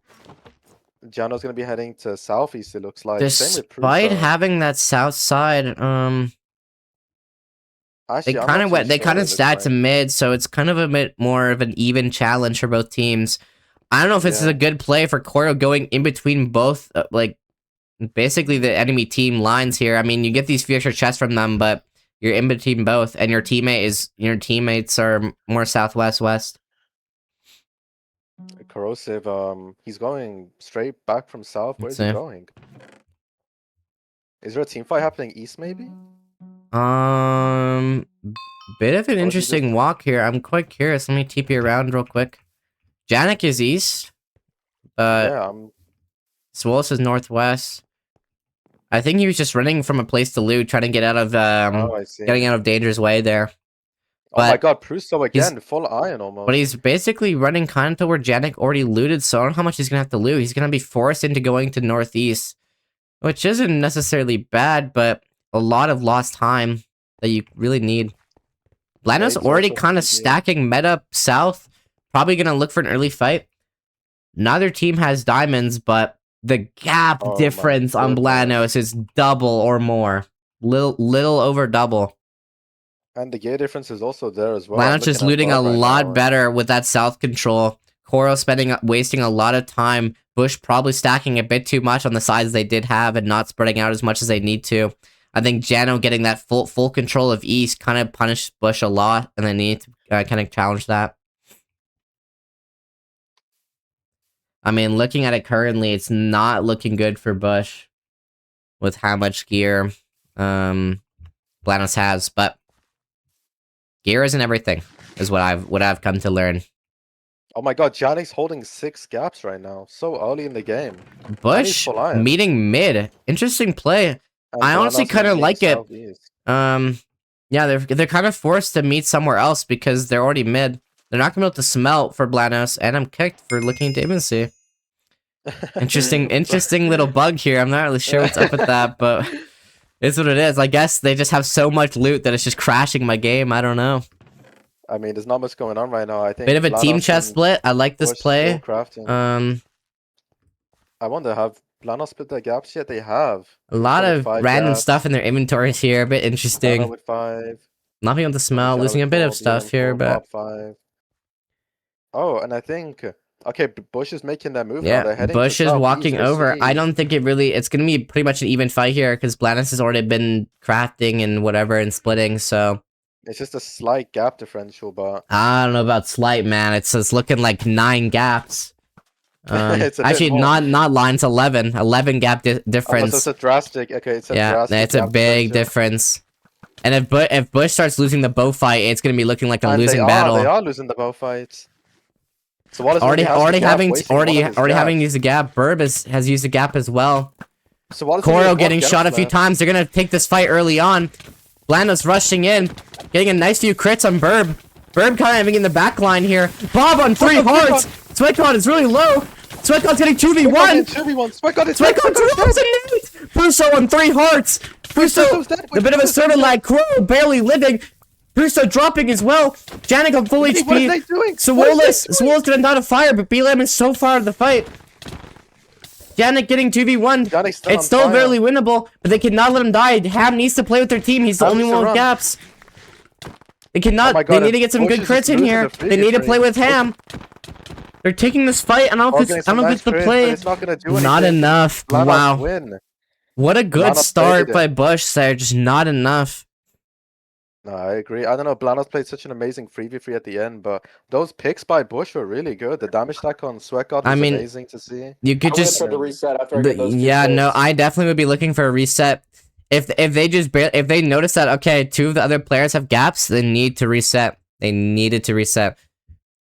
Jano's gonna be heading to southeast. It looks like. Despite having that south side, actually, they kind of stacked to mid, so it's kind of a bit more of an even challenge for both teams. I don't know if this is a good play for Coro going in between both, like, basically the enemy team lines here. I mean, you get these few extra chests from them, but you're in between both, and your teammates are more southwest-west. Corrosive, he's going straight back from south. Where's he going? Is there a team fight happening east, maybe? Bit of an interesting walk here. I'm quite curious. Let me TP around real quick. Janik is east. Swolos is northwest. I think he was just running from a place to loot, trying to get out of getting out of danger's way there. Oh my god, Prusso again, full iron almost. But he's basically running kind of to where Janik already looted, so I don't know how much he's gonna have to loot. He's gonna be forced into going to northeast, which isn't necessarily bad, but a lot of lost time that you really need. blanos already kind of stacking meta south. Probably gonna look for an early fight. Neither team has diamonds, but the gap difference on blanos is double or more. Little over double. And the gear difference is also there as well. blanos is looting a lot better with that south control. Coro wasting a lot of time. Bush probably stacking a bit too much on the sides they did have and not spreading out as much as they need to. I think Jano getting that full control of east kind of punished Bush a lot, and they need to kind of challenge that. I mean, looking at it currently, it's not looking good for Bush with how much gear blanos has, but gear isn't everything, is what I've come to learn. Oh my god, Janik's holding 6 gaps right now, so early in the game. Bush meeting mid, interesting play. I honestly kind of like it. Yeah, they're kind of forced to meet somewhere else because they're already mid. They're not gonna be able to smelt for blanos, and I'm kicked for looking at Damoncy. Interesting little bug here. I'm not really sure what's up with that, but it's what it is. I guess they just have so much loot that it's just crashing my game. I don't know. I mean, there's not much going on right now. I think bit of a team chest split. I like this play. I wonder, have blanos split their gaps yet? They have. A lot of random stuff in their inventories here. A bit interesting. With 5. Not being able to smell, losing a bit of stuff here, but. Oh, and I think. Okay, Bush is making that move. Yeah, now. They're heading Bush is walking over. I don't think it's gonna be pretty much an even fight here because blanos has already been crafting and whatever and splitting. So it's just a slight gap differential, but I don't know about slight, man. It's looking like 9 gaps. Actually, not lines. 11 gap difference. So it's a drastic. Okay, it's a drastic. It's a big difference. And if Bush starts losing the bow fight, it's gonna be looking like a And losing they battle. are losing the bow fights. So Wallace already having used used the gap. Burb has used the gap as well. So Wallace Koro getting shot a few times. They're gonna take this fight early on. blanos rushing in, getting a nice few crits on Burb. Burb kind of having in the back line here. Bob on 3 hearts. Sweatcon is really low. Sweatcon's getting 2v1. Sweatcon 2 hearts and Nate. Prusso on 3 hearts. Prusso, a bit of a servant lag. Koro barely living. Prusso dropping as well. Janik on full HP. What are they doing? Swol's gonna die to fire, but BLM is so far out of the fight. Janik getting 2v1. It's still barely winnable, but they cannot let him die. Ham needs to play with their team. He's the only one with gaps. They cannot. They need to get some good crits in here. They need to play with Ham. They're taking this fight. I don't know if it's the play. Not enough. Wow. What a good start by Bush there. Just not enough. No, I agree. I don't know. blanos played such an amazing 3v3 at the end, but those picks by Bush were really good. The damage stack on Sweatguard was amazing to see. You could just try to reset after I get those no, I definitely would be looking for a reset. If they notice that okay, 2 of the other players have gaps, they need to reset. They needed to reset.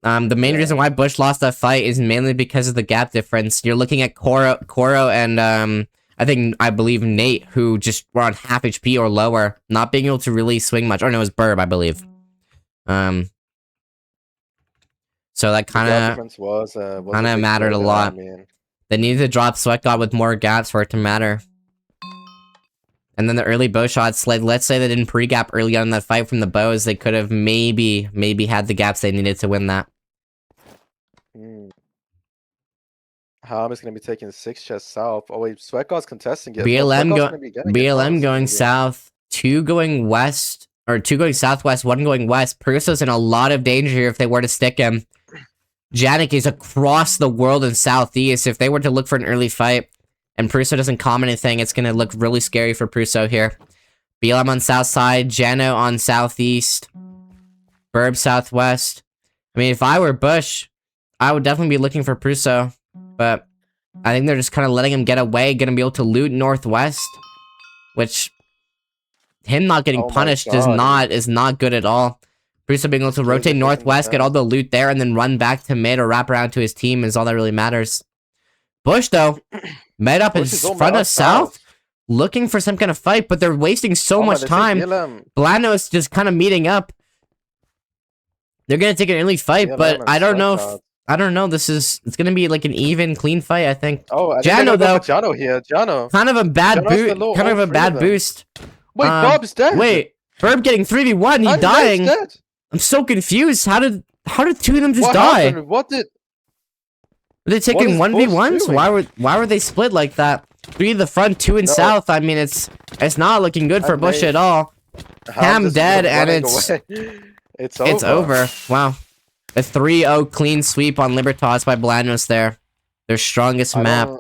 The main reason why Bush lost that fight is mainly because of the gap difference. You're looking at Koro and I believe Nate, who just were on half HP or lower, not being able to really swing much. Or no, it was Burb, I believe. So that kind of mattered a lot. They needed to drop Sweatgod with more gaps for it to matter. And then the early bow shots, like let's say they didn't pre-gap early on in that fight from the bows, they could have maybe had the gaps they needed to win that. Ham is going to be taking 6 chests south. Oh wait, Sweatguard's contesting it. BLM going south, 2 going west, or 2 going southwest, 1 going west. Purso's in a lot of danger here if they were to stick him. Janik is across the world in southeast. If they were to look for an early fight, and Prusso doesn't comment anything, it's gonna look really scary for Prusso here. BLM on south side, Jano on southeast, Burb southwest. I mean, if I were Bush, I would definitely be looking for Prusso. But I think they're just kind of letting him get away, gonna be able to loot northwest, which him not getting punished is not good at all. Prusso being able to rotate northwest, get all the loot there, and then run back to mid or wrap around to his team is all that really matters. Bush though, met up in front of south, looking for some kind of fight, but they're wasting so much time. blanos just kind of meeting up. They're gonna take an early fight, but I don't know if. It's gonna be like an even, clean fight, I think. Jano though. Jano here. Jano. Kind of a bad boost. Wait, Bob's dead. Wait, Burb getting 3v1, he's dying. I'm so confused. How did 2 of them just die? Were they taking 1v1s? Why were they split like that? 3 in the front, 2 in south. I mean, it's not looking good for Bush at all. Ham dead, and it's over. Wow. A 3-0 clean sweep on Libertas by blanos there. Their strongest map.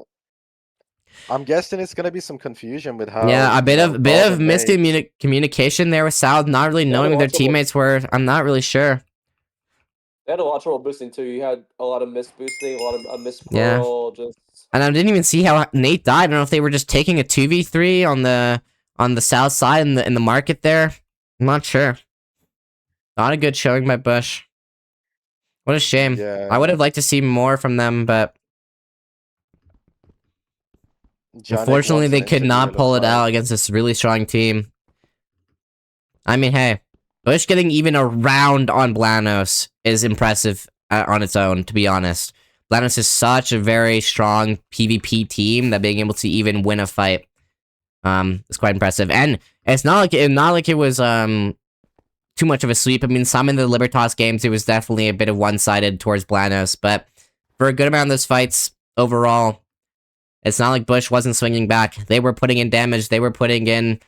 I'm guessing it's gonna be some confusion with how. Yeah, a bit of miscommunication there with South, not really knowing who their teammates were. I'm not really sure. They had a lot of trouble boosting too. You had a lot of miss boosting, a lot of miss pearl, just. And I didn't even see how Nate died. I don't know if they were just taking a 2v3 on the south side in the market there. I'm not sure. Not a good showing by Bush. What a shame. Yeah. I would have liked to see more from them, but unfortunately they could not pull it out against this really strong team. I mean, hey, Bush getting even a round on blanos is impressive on its own, to be honest. blanos is such a very strong PvP team that being able to even win a fight is quite impressive. And it's not like it was too much of a sweep. I mean, some in the Libertas games, it was definitely a bit of one-sided towards blanos, but for a good amount of those fights, overall, it's not like Bush wasn't swinging back. They were putting in damage, they were putting in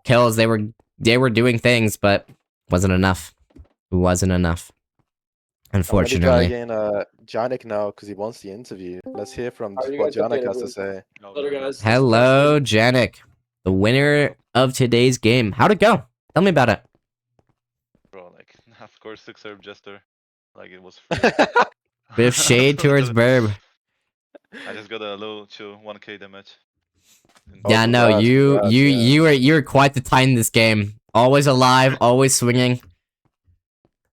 kills, they were doing things, but wasn't enough. It wasn't enough, unfortunately. I'm gonna Janik now, because he wants the interview. Let's hear from what Janik has to say. Hello, Janik, the winner of today's game. How'd it go? Tell me about it. Of course, 6-0 Jester. Like, it was free. Bit of shade towards Burb. I just got a little chill 1k damage. Yeah, no, you were quite the titan in this game. Always alive, always swinging.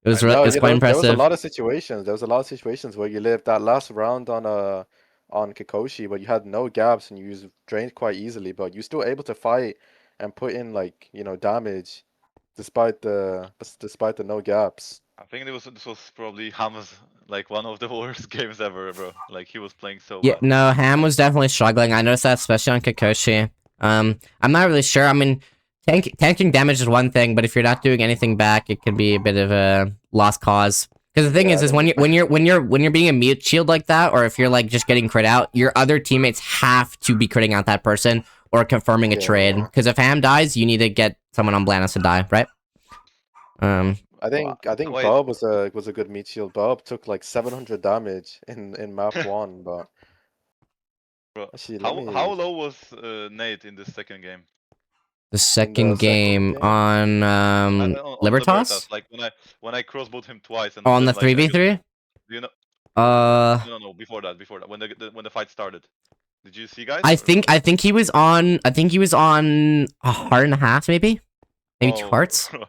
It was No, quite there was a impressive. lot of situations. There was a lot of situations where you lived that last round on Kikoshi, where you had no gaps and you was drained quite easily, but you're still able to fight and put in like damage despite the no gaps. I think this was probably Ham's like one of the worst games ever, bro. Like he was playing so Yeah, bad. no, Ham was definitely struggling. I noticed that especially on Kikoshi. I'm not really sure. I mean, tanking damage is one thing, but if you're not doing anything back, it can be a bit of a lost cause. Because the thing Yeah, is when you're being a mute shield like that, or if you're like just getting crit out, your other teammates have to be critting out that person or confirming a trade. Because if Ham dies, you need to get someone on blanos to die, right? I think Wait. Bob was a good meat shield. Bob took like 700 damage in map 1, but Bro, actually how low was Nate in the second game? The second game game? on On Libertas? like when I crossbowed him twice and On then the like 3v3? do you know? Uh, No, before that, when the fight started. Did you see, guys? I think he was on a heart and a half, maybe two Oh, hearts. bro.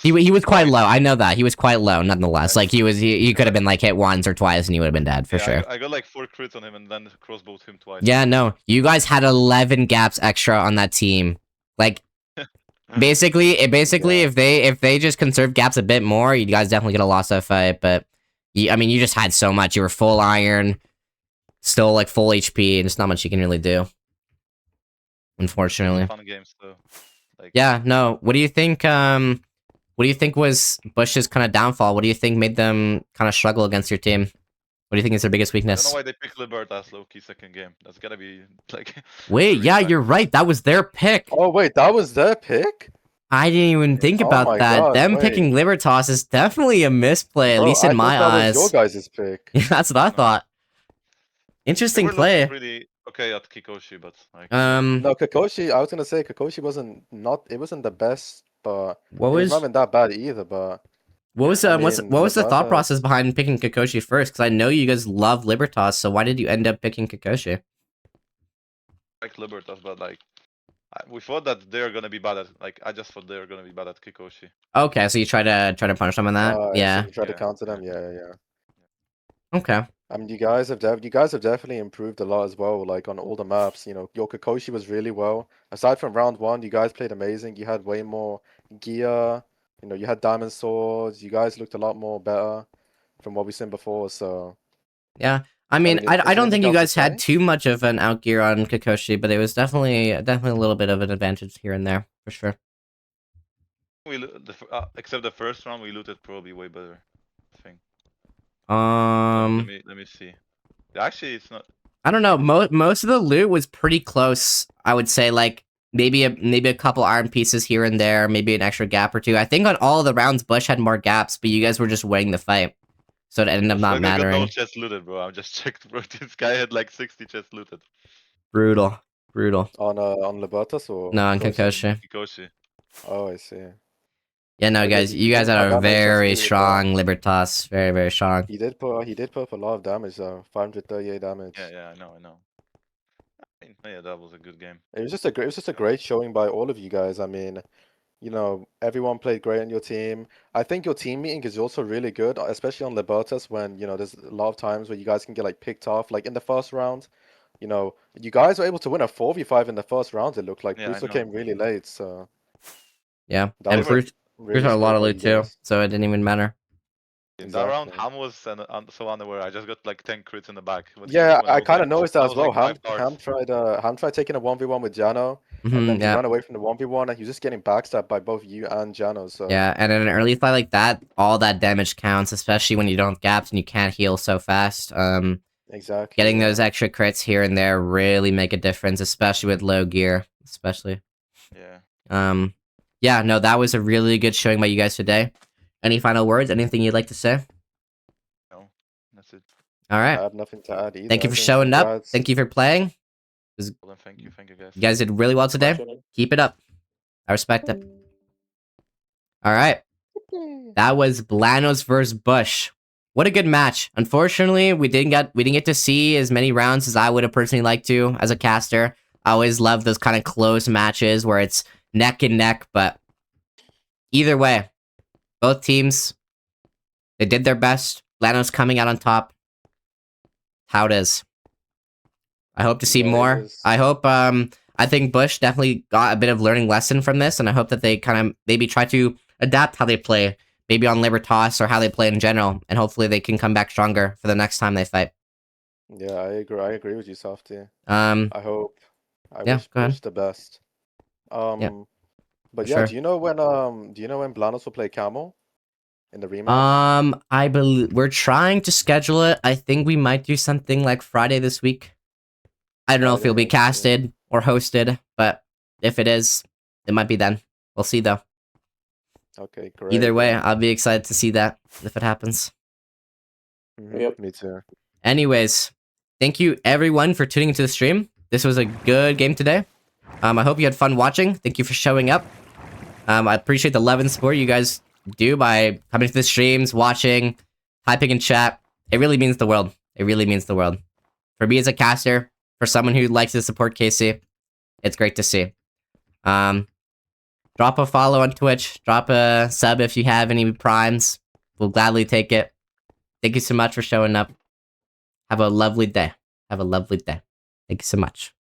He was quite Fine. low. I know that he was quite low, nonetheless. Like he could have been like hit once or twice, and he would have been dead for Yeah, sure. I got like 4 crits on him and then crossbowed him twice. Yeah, no, you guys had 11 gaps extra on that team. Like basically, Yeah. if they just conserved gaps a bit more, you guys definitely could have lost that fight. But I mean, you just had so much. You were full iron, still like full HP, and there's not much you can really do. Unfortunately. Fun games though. Like, Yeah, no. What do you think? What do you think was Bush's kind of downfall? What do you think made them kind of struggle against your team? What do you think is their biggest I don't weakness? know why they picked Libertas low-key second game. That's gotta be like. Wait, the yeah, reason you're right. That was their pick. Oh wait, that was their pick? I didn't even think Oh about my that. God, Them wait. picking Libertas is definitely a misplay, at Bro, least in I my thought that was your eyes. guys' pick. Yeah, that's what I thought. They Interesting were looking play. really okay at Kikoshi, but like. No, Kikoshi, I was gonna say Kikoshi it wasn't the best, but what it was was not even that bad either, but what was I what mean, was the thought Libertas. process behind picking Kikoshi first? Because I know you guys love Libertas, so why did you end up picking Kikoshi? Like Libertas, but like we thought that they're gonna be bad at I just thought they were gonna be bad at Kikoshi. Okay, so you try to punish them on that. So Yeah. you try to Yeah, counter them, yeah. yeah. Okay. I mean, you guys have definitely improved a lot as well. Like on all the maps, your Kikoshi was really well. Aside from round 1, you guys played amazing. You had way more gear. You had diamond swords. You guys looked a lot more better from what we've seen before. So Yeah. I mean, is I there don't think anything you else to guys had say? too much of an outgear on Kikoshi, but it was definitely a little bit of an advantage here and there, for sure. Except the first round, we looted probably way better. I think. Let me see. Actually, it's not. I don't know. Most of the loot was pretty close. I would say like maybe a couple iron pieces here and there, maybe an extra gap or two. I think on all of the rounds, Bush had more gaps, but you guys were just winning the fight, so it ended up not I got no mattering. chests looted, bro. I just checked, bro. This guy had like 60 chests looted. Brutal. On Libertas or No, on Kikoshi. Kikoshi. Oh, I see. Yeah, no, Oh, yeah, guys, you guys I had a got no chest very looted, but strong Libertas, very very strong. he did put up a lot of damage though. 538 damage. Yeah, I know. I mean, yeah, that was a good game. It was just a great showing by all of you guys. I mean, everyone played great on your team. I think your team meeting is also really good, especially on Libertas when, there's a lot of times where you guys can get like picked off. Like in the first round, you guys were able to win a 4v5 in the first round, it looked like. Yeah, I Bruce know. came really late, so Yeah, that and was Bruce really had a lot smart of by loot you too, guys. so it didn't even matter. In that round, Exactly. Ham was so unaware. I just got like 10 crits in the back. Yeah, when I was kind like, of noticed that as was well. like 5 Ham tried taking a 1v1 with Jano, and then he Yeah. ran away from the 1v1, and he was just getting backstabbed by both you and Jano. So Yeah, and in an early fight like that, all that damage counts, especially when you don't have gaps and you can't heal so fast. exactly. Getting Yeah. those extra crits here and there really make a difference, especially with low gear, especially. Yeah. Yeah, no, that was a really good showing by you guys today. Any final words? Anything you'd like to say? No, that's it. All I right. have nothing to add either. Thank you I for think showing up. congrats. Thank you for playing. Well, then thank you guys. You guys did really well today. Keep it up. I respect it. All right. That was Blanos versus Bush. What a good match. Unfortunately, we didn't get to see as many rounds as I would have personally liked to as a caster. I always love those kind of close matches where it's neck and neck, but either way, both teams, they did their best. blanos coming out on top. How it is. I hope to see Yeah, it more. is. I hope, I think Bush definitely got a bit of learning lesson from this, and I hope that they kind of maybe try to adapt how they play, maybe on Libertas or how they play in general, and hopefully they can come back stronger for the next time they fight. Yeah, I agree. I agree with you, Softy. Um, I hope. I yeah, wish go ahead. Bush the best. Yeah, But for yeah, sure. do you know when Blanos will play Camo in the rematch? I believe we're trying to schedule it. I think we might do something like Friday this week. I don't know if Friday, it'll be I see. casted or hosted, but if it is, it might be then. We'll see though. Okay, great. Either way, Yeah. I'll be excited to see that if it happens. Yep. Me too. Anyways, thank you everyone for tuning into the stream. This was a good game today. I hope you had fun watching. Thank you for showing up. I appreciate the love and support you guys do by coming to the streams, watching, typing in chat. It really means the world. It really means the world. For me as a caster, for someone who likes to support Casey, it's great to see. Drop a follow on Twitch. Drop a sub if you have any primes. We'll gladly take it. Thank you so much for showing up. Have a lovely day. Have a lovely day. Thank you so much.